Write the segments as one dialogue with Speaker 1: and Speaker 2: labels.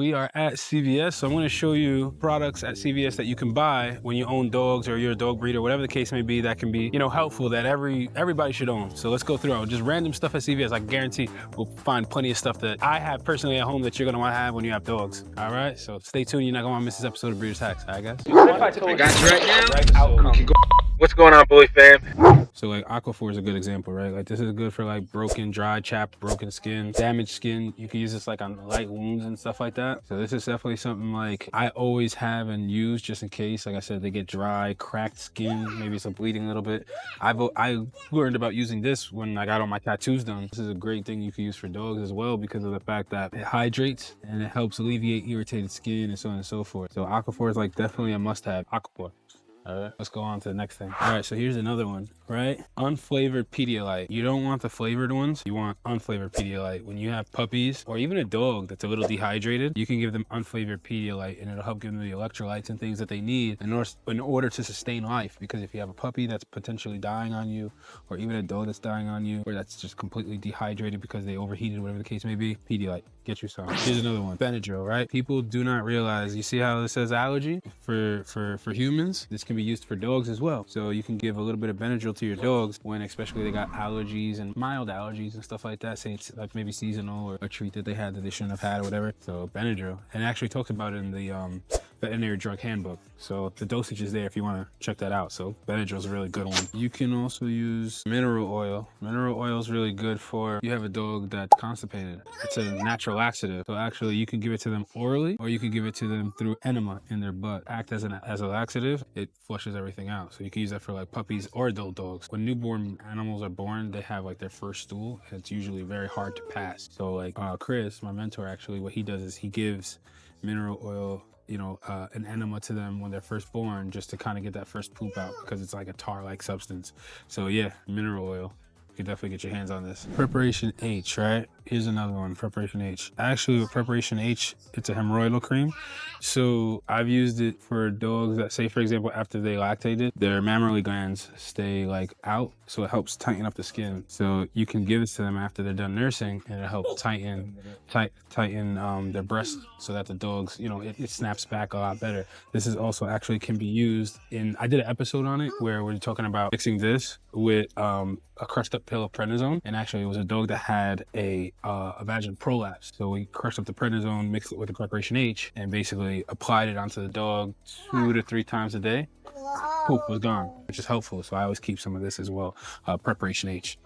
Speaker 1: We are at CVS, so I'm going to show you products at CVS that you can buy when you own dogs or you're a dog breeder, whatever the case may be, that can be, helpful, that everybody should own. So let's go through it. Just random stuff at CVS. I guarantee we'll find plenty of stuff that I have personally at home that you're going to want to have when you have dogs. All right, so stay tuned. You're not going to want to miss this episode of Breeders' Hacks. All right, guys?
Speaker 2: I got you right now. What's going on, bully fam?
Speaker 1: So like Aquafor is a good example, right? Like this is good for like broken, dry, chapped, broken skin, damaged skin. You can use this like on light wounds and stuff like that. So this is definitely something like I always have and use just in case. Like I said, they get dry, cracked skin, maybe some bleeding a little bit. I learned about using this when I got all my tattoos done. This is a great thing you can use for dogs as well because of the fact that it hydrates and it helps alleviate irritated skin and so on and so forth. So Aquafor is like definitely a must-have. Aquafor. All right, let's go on to the next thing. All right, so here's another one, right? Unflavored Pedialite. You don't want the flavored ones. You want unflavored Pedialite. When you have puppies or even a dog that's a little dehydrated, you can give them unflavored Pedialite and it'll help give them the electrolytes and things that they need in order to sustain life. Because if you have a puppy that's potentially dying on you, or even a dog that's dying on you, or that's just completely dehydrated because they overheated, whatever the case may be, Pedialite, get you some. Here's another one, Benadryl, right? People do not realize, you see how it says allergy for humans? This can be used for dogs as well. So you can give a little bit of Benadryl to your dogs when especially they got allergies and mild allergies and stuff like that. Say it's like maybe seasonal or a treat that they had that they shouldn't have had or whatever. So Benadryl, and it actually talks about it in the veterinary drug handbook. So the dosage is there if you want to check that out. So Benadryl is a really good one. You can also use mineral oil. Mineral oil is really good for you have a dog that's constipated. It's a natural laxative. So actually you can give it to them orally or you can give it to them through enema in their butt. Act as a laxative. It flushes everything out. So you can use that for like puppies or adult dogs. When newborn animals are born, they have like their first stool and it's usually very hard to pass. So like Chris, my mentor, actually what he does is he gives mineral oil, an enema to them when they're first born, just to kind of get that first poop out because it's like a tar-like substance. So yeah, mineral oil. You can definitely get your hands on this. Preparation H, right? Here's another one, Preparation H. Actually, with Preparation H, it's a hemorrhoidal cream. So I've used it for dogs that, say for example, after they lactated, their mammary glands stay like out. So it helps tighten up the skin. So you can give this to them after they're done nursing and it helps tighten their breasts so that the dogs, it snaps back a lot better. This is also actually can be used in, I did an episode on it where we're talking about mixing this with a crushed up pill of prednisone, and actually it was a dog that had a vaginal prolapse. So we crushed up the prednisone, mixed it with the Preparation H, and basically applied it onto the dog 2 to 3 times a day. Poop was gone, which is helpful. So I always keep some of this as well, Preparation H.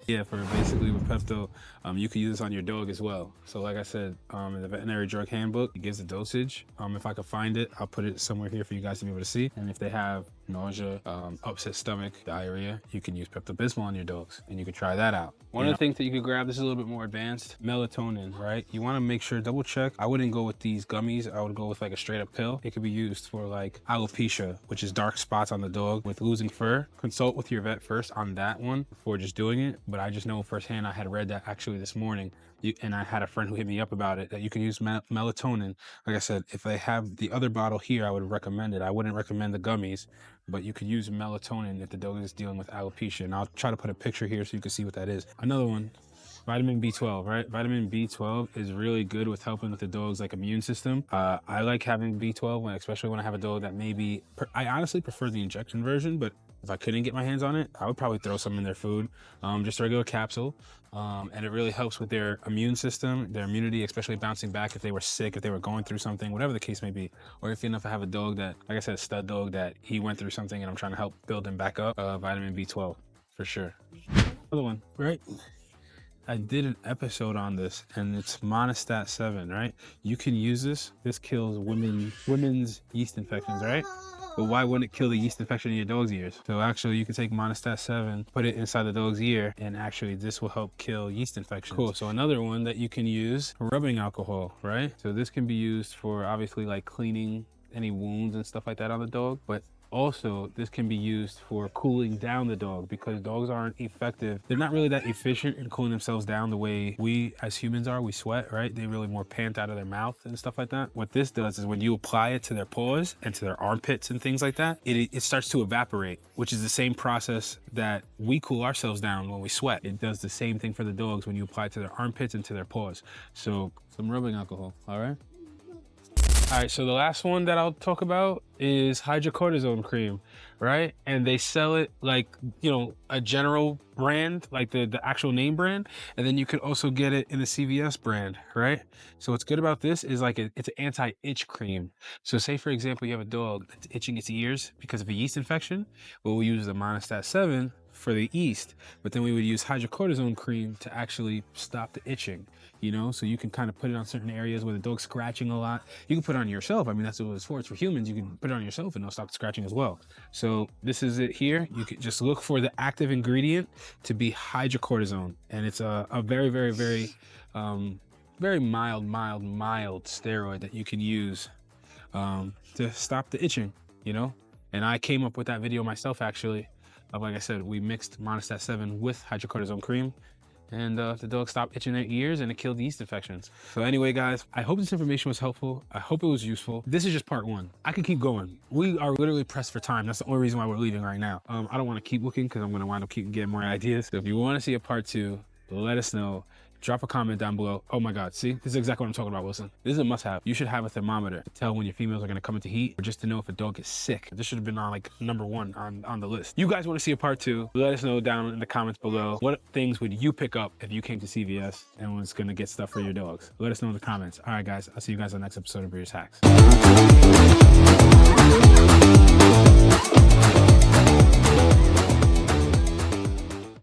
Speaker 1: Yeah, for basically with Pepto, you can use this on your dog as well. So like I said, in the veterinary drug handbook, it gives the dosage. If I could find it, I'll put it somewhere here for you guys to be able to see. And if they have nausea, upset stomach, diarrhea, you can use Pepto-Bismol on your dogs and you can try that out. One of the things that you could grab, this is a little bit more advanced, melatonin, right? You want to make sure, double check. I wouldn't go with these gummies. I would go with like a straight up pill. It could be used for like alopecia, which is dark spots on the dog with losing fur. Consult with your vet first on that one before just doing it. But I just know firsthand, I had read that actually this morning, and I had a friend who hit me up about it, that you can use melatonin. Like I said, if they have the other bottle here, I would recommend it. I wouldn't recommend the gummies, but you could use melatonin if the dog is dealing with alopecia. And I'll try to put a picture here so you can see what that is. Another one, vitamin B12, right? Vitamin B12 is really good with helping with the dog's like immune system. I like having B12, especially when I have a dog that maybe, I honestly prefer the injection version, but if I couldn't get my hands on it, I would probably throw some in their food, just a regular capsule. And it really helps with their immune system, their immunity, especially bouncing back if they were sick, if they were going through something, whatever the case may be. Or if I have a dog that, like I said, a stud dog that he went through something and I'm trying to help build him back up, vitamin B12 for sure. Another one, right? I did an episode on this and it's Monat 7, right? You can use this. This kills women's yeast infections, right? But why wouldn't it kill the yeast infection in your dog's ears? So actually you can take Monat 7, put it inside the dog's ear, and actually this will help kill yeast infections. Cool. So another one that you can use, rubbing alcohol, right? So this can be used for obviously like cleaning any wounds and stuff like that on the dog, but also this can be used for cooling down the dog, because dogs aren't effective. They're not really that efficient in cooling themselves down the way we as humans are. We sweat, right? They really more pant out of their mouth and stuff like that. What this does is when you apply it to their paws and to their armpits and things like that, it starts to evaporate, which is the same process that we cool ourselves down when we sweat. It does the same thing for the dogs when you apply it to their armpits and to their paws. So some rubbing alcohol, all right? All right, so the last one that I'll talk about is Hydrocortisone Cream, right? And they sell it like, you know, a general brand, like the actual name brand. And then you could also get it in the CVS brand, right? So what's good about this is like it's an anti-itch cream. So say, for example, you have a dog that's itching its ears because of a yeast infection. Well, we use the Monat 7 for the yeast, but then we would use hydrocortisone cream to actually stop the itching, you know? So you can kind of put it on certain areas where the dog's scratching a lot. You can put it on yourself. I mean, that's what it's for. It's for humans. You can put it on yourself and it'll stop the scratching as well. So this is it here. You can just look for the active ingredient to be hydrocortisone. And it's a very, very, very, very mild steroid that you can use to stop the itching, you know? And I came up with that video myself, actually. Like I said, we mixed Monat 7 with hydrocortisone cream, and the dog stopped itching their ears and it killed yeast infections. So anyway, guys, I hope this information was helpful. I hope it was useful. This is just part 1. I could keep going. We are literally pressed for time. That's the only reason why we're leaving right now. I don't want to keep looking because I'm going to wind up keep getting more ideas. So if you want to see a part 2, let us know. Drop a comment down below. Oh my God, see, this is exactly what I'm talking about, Wilson. This is a must-have. You should have a thermometer to tell when your females are gonna come into heat, or just to know if a dog is sick. This should have been on like #1 on the list. You guys wanna see a part 2, let us know down in the comments below. What things would you pick up if you came to CVS and was gonna get stuff for your dogs? Let us know in the comments. All right, guys, I'll see you guys on the next episode of Breeders Hacks.